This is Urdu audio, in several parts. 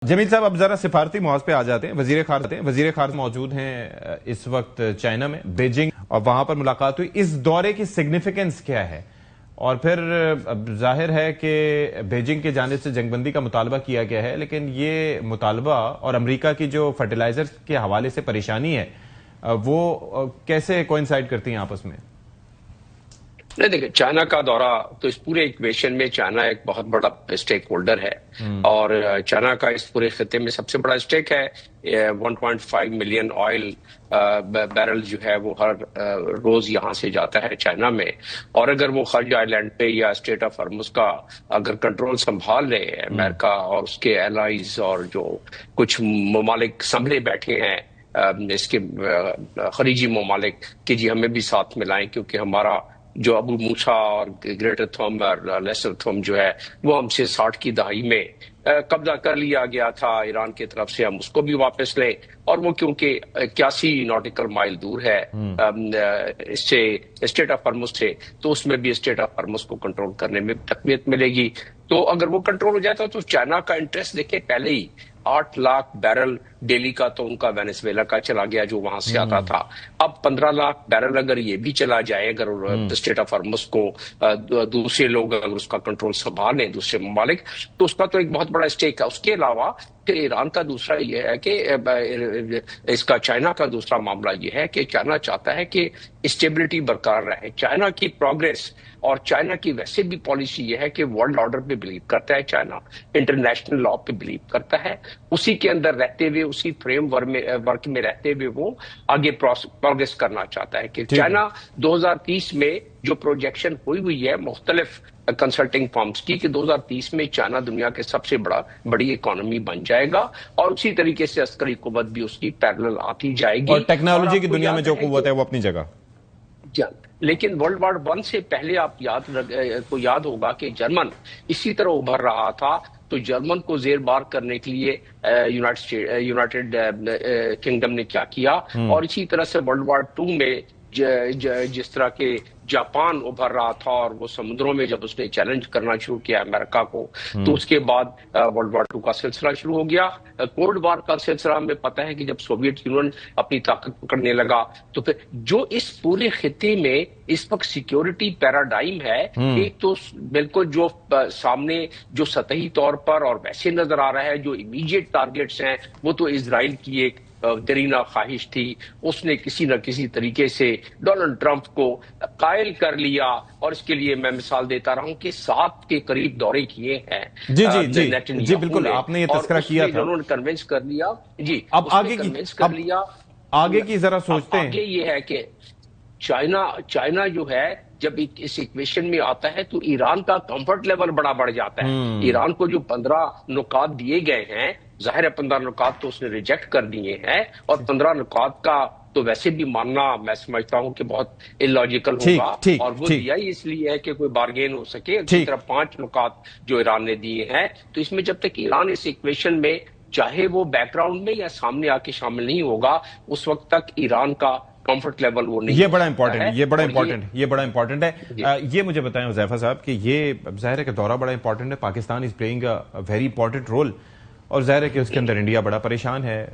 جمیل صاحب اب ذرا سفارتی محاذ پہ آ جاتے ہیں۔ وزیر خارجہ موجود ہیں اس وقت چائنا میں بیجنگ، اور وہاں پر ملاقات ہوئی۔ اس دورے کی سگنیفیکنس کیا ہے؟ اور پھر ظاہر ہے کہ بیجنگ کی جانب سے جنگ بندی کا مطالبہ کیا گیا ہے، لیکن یہ مطالبہ اور امریکہ کی جو فرٹیلائزر کے حوالے سے پریشانی ہے وہ کیسے کوئنسائیڈ کرتی ہیں آپس میں؟ نہیں دیکھیں، چائنا کا دورہ تو اس پورے ایکویشن میں چائنا ایک بہت بڑا اسٹیک ہولڈر ہے، اور چائنا کا اس پورے خطے میں سب سے بڑا اسٹیک ہے۔ 1.5 ملین آئل بیرل جو ہے وہ ہر روز یہاں سے جاتا ہے چائنا میں، اور اگر وہ خلیج آئلینڈ پہ یا اسٹیٹ آف ہرمز کا اگر کنٹرول سنبھال لے امریکہ اور اس کے الائز اور جو کچھ ممالک سنبھلے بیٹھے ہیں اس کے خلیجی ممالک کہ جی ہمیں بھی ساتھ ملائیں، کیونکہ ہمارا جو ابو موسیٰ اور گریٹر تھوم اور لیسر تھوم جو ہے وہ ہم سے 60 کی دہائی میں قبضہ کر لیا گیا تھا ایران کی طرف سے، ہم اس کو بھی واپس لیں، اور وہ کیونکہ 81 ناٹیکل مائل دور ہے اس سے اسٹیٹ آف ہرمز سے، تو اس میں بھی اسٹیٹ آف ہرمز کو کنٹرول کرنے میں تقویت ملے گی۔ تو اگر وہ کنٹرول ہو جاتا تو چائنا کا انٹرسٹ دیکھیں پہلے ہی 8 لاکھ بیرل ڈیلی کا تو ان کا وینیزویلا کا چلا گیا جو وہاں سے آتا تھا، اب 15 لاکھ بیرل اگر یہ بھی چلا جائے، اگر اسٹیٹ آف ہرمز کو دوسرے لوگ اگر اس کا کنٹرول سنبھال لیں دوسرے ممالک، تو اس کا تو ایک بہت بڑا اسٹیک ہے۔ اس کے علاوہ پھر ایران کا دوسرا یہ ہے کہ اس کا چائنا کا دوسرا معاملہ یہ ہے کہ چائنا چاہتا ہے کہ اسٹیبلٹی برقرار رہے۔ چائنا کی پروگریس اور چائنا کی ویسے بھی پالیسی یہ ہے کہ ورلڈ آرڈر پہ بلیو کرتا ہے چائنا، انٹرنیشنل لا پہ بلیو کرتا ہے، اسی کے اندر رہتے ہوئے اسی فریم ورک میں رہتے ہوئے وہ آگے پروگریس کرنا چاہتا ہے کہ چائنا 2030 میں جو پروجیکشن ہوئی ہے مختلف کنسلٹنگ فارمز کی کہ 2030 میں چائنا دنیا کے سب سے بڑی اکانومی بن جائے گا، اور اسی طریقے سے عسکری قوت بھی اس کی پیرلل آتی جائے گی، اور ٹیکنالوجی کی دنیا میں جو قوت ہے وہ اپنی جگہ۔ لیکن ورلڈ وار 1 سے پہلے آپ یاد ہوگا کہ جرمن اسی طرح ابھر رہا تھا، تو جرمن کو زیر بار کرنے کے لیے یونائٹڈ کنگڈم نے کیا کیا، اور اسی طرح سے ورلڈ وار 2 میں جس طرح کے جاپان ابھر رہا تھا اور وہ سمندروں میں جب اس نے چیلنج کرنا شروع کیا امریکہ کو، تو اس کے بعد ورلڈ وار 2 کا سلسلہ شروع ہو گیا۔ کولڈ وار کا سلسلہ ہمیں پتہ ہے کہ جب سوویت یونین اپنی طاقت پکڑنے لگا، تو پھر جو اس پورے خطے میں اس وقت سیکیورٹی پیراڈائم ہے، ایک تو بالکل جو سامنے جو سطحی طور پر اور ویسے نظر آ رہا ہے جو امیڈیٹ ٹارگیٹس ہیں وہ تو اسرائیل کی ایک دیرینہ خواہش تھی، اس نے کسی نہ کسی طریقے سے ڈونلڈ ٹرمپ کو قائل کر لیا، اور اس کے لیے میں مثال دیتا رہا ہوں کہ 7 کے قریب دورے کیے ہیں۔ جی بالکل، آپ نے یہ تذکرہ کیا تھا، انہوں نے کنونس کر لیا۔ جی اب آگے کی ذرا سوچتے ہیں۔ آگے یہ ہے کہ چائنا جو ہے جب اس ایکویشن میں آتا ہے تو ایران کا کمفرٹ لیول بڑا بڑھ جاتا ہے۔ ایران کو جو 15 نکات دیے گئے ہیں، ظاہر ہے 15 نکات تو اس نے ریجیکٹ کر دیے ہیں، اور 15 نکات کا تو ویسے بھی ماننا میں سمجھتا ہوں کہ بہت اللاجیکل ہوگا، اور وہ دیا ہی اس لیے ہے کہ کوئی بارگین ہو سکے۔ اسی طرح 5 نکات جو ایران نے دیے ہیں، تو اس میں جب تک ایران اس ایکویشن میں چاہے وہ بیک گراؤنڈ میں یا سامنے آ کے شامل نہیں ہوگا، اس وقت تک ایران کا کمفرٹ لیول وہ نہیں۔ یہ بڑا امپورٹنٹ ہے۔ یہ مجھے بتائیں حذیفہ صاحب کہ یہ ظاہر ہے کہ دورہ بڑا امپورٹنٹ ہے، Pakistan is playing a very important role, اور ظاہر ہے کہ اس کے اندر انڈیا بڑا پریشان ہے۔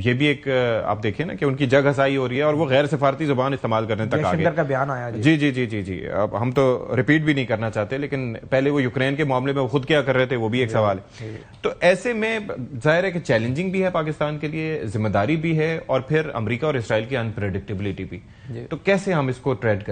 یہ بھی ایک آپ دیکھیں نا کہ ان کی جگ ہسائی ہو رہی ہے، اور وہ غیر سفارتی زبان استعمال کرنے تک آ گئے۔ کا بیان آیا جی اب ہم تو ریپیٹ بھی نہیں کرنا چاہتے، لیکن پہلے وہ یوکرین کے معاملے میں وہ خود کیا کر رہے تھے وہ بھی ایک سوال ہے۔ تو ایسے میں ظاہر ہے کہ چیلنجنگ بھی ہے پاکستان کے لیے، ذمہ داری بھی ہے، اور پھر امریکہ اور اسرائیل کی انپریڈکٹیبلٹی بھی۔ تو کیسے ہم اس کو ٹریڈ کر رہے ہیں؟